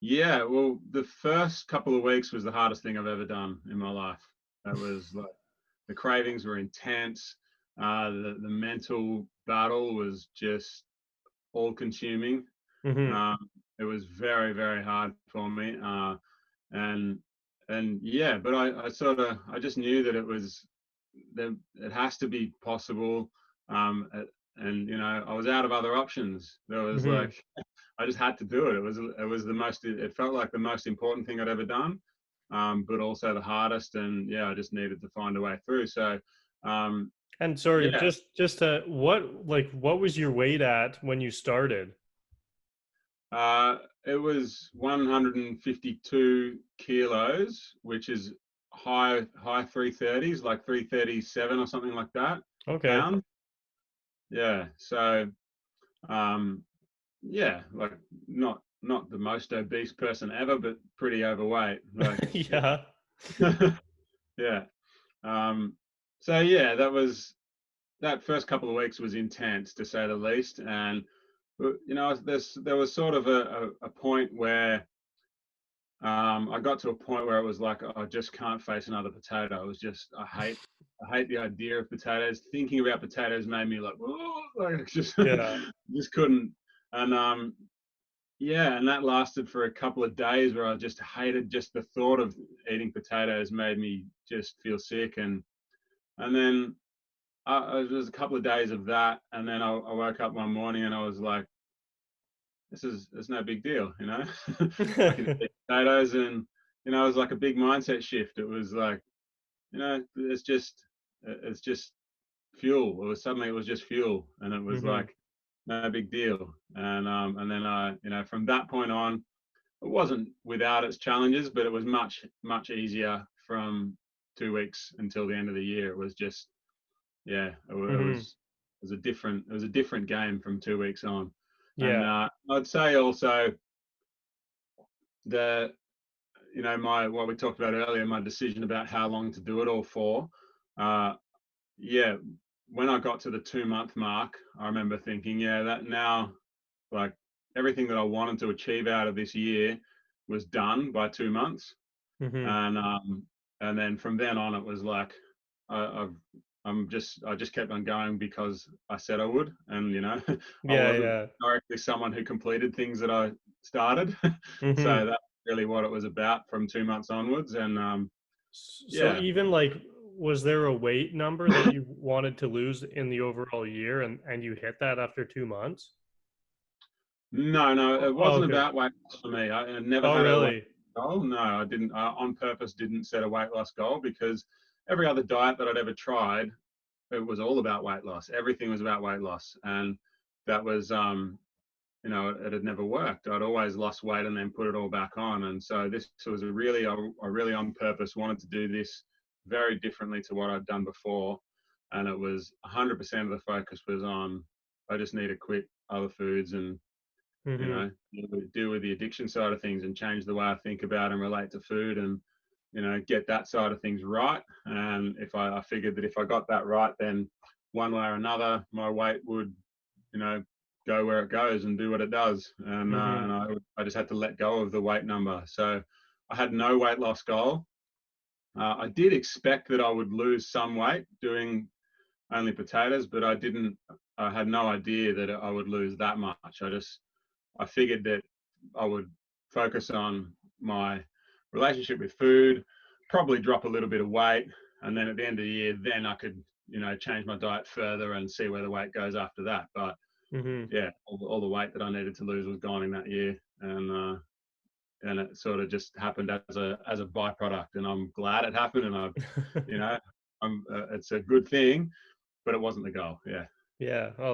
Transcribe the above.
Yeah, well, the first couple of weeks was the hardest thing I've ever done in my life. That was like the cravings were intense. The mental battle was just all consuming. Hmm. Um, it was very, very hard for me. And yeah, but I sort of I just knew that it has to be possible. And I was out of other options. There was Hmm. like I just had to do it. It was the most. It felt like the most important thing I'd ever done, but also the hardest. And yeah, I just needed to find a way through. So um, And sorry, yeah, just what was your weight at when you started? it was 152 kilos, which is high 330s, like 337 or something like that Okay. pound. Yeah. So um, yeah, like not the most obese person ever, but pretty overweight. Like Yeah. yeah. Yeah. Um, so yeah, that first couple of weeks was intense to say the least. And there was sort of a point where I got to a point where it was like I just can't face another potato. It was just I hate the idea of potatoes. Thinking about potatoes made me like, oh, like just Yeah. just couldn't. And yeah, and that lasted for a couple of days where I just hated just the thought of eating potatoes made me just feel sick. And then it was a couple of days of that, and then I woke up one morning and I was like, it's no big deal, you know. I can eat potatoes, and it was like a big mindset shift. It was like, it's just fuel. It was just fuel, and it was Hmm. like no big deal. And then from that point on, it wasn't without its challenges, but it was much much easier from 2 weeks until the end of the year. It was just yeah, Hmm. it was a different game from 2 weeks on. And Yeah. I'd say also the my what we talked about earlier, my decision about how long to do it all for. Uh, yeah, when I got to the 2 month mark, I remember thinking, yeah, that now like everything that I wanted to achieve out of this year was done by 2 months. Hmm. And then from then on, it was like I, I've I just kept on going because I said I would, and I Yeah, wasn't yeah. directly someone who completed things that I started. So Hmm. that's really what it was about from 2 months onwards. And So yeah, even like, was there a weight number that you wanted to lose in the overall year, and you hit that after 2 months? no, no, Oh, it oh, wasn't okay. about weight loss for me. I never Oh, had a weight really? goal. No, I didn't. I on purpose didn't set a weight loss goal because every other diet that I'd ever tried, it was all about weight loss. Everything was about weight loss, and that was it had never worked. I'd always lost weight and then put it all back on. And so this was I really on purpose wanted to do this very differently to what I'd done before. And it was 100% of the focus was on, I just need to quit other foods and, Hmm. deal with the addiction side of things and change the way I think about and relate to food and, get that side of things right. And if I figured that if I got that right, then one way or another, my weight would go where it goes and do what it does. And Hmm. I just had to let go of the weight number. So I had no weight loss goal. I did expect that I would lose some weight doing only potatoes, but I didn't. I had no idea that I would lose that much. I figured that I would focus on my relationship with food, probably drop a little bit of weight, and then at the end of the year, then I could change my diet further and see where the weight goes after that. But Hmm. yeah, all the weight that I needed to lose was gone in that year, and it sort of just happened as a byproduct, and I'm glad it happened, and you know, it's a good thing, but it wasn't the goal. Yeah. Yeah. Oh,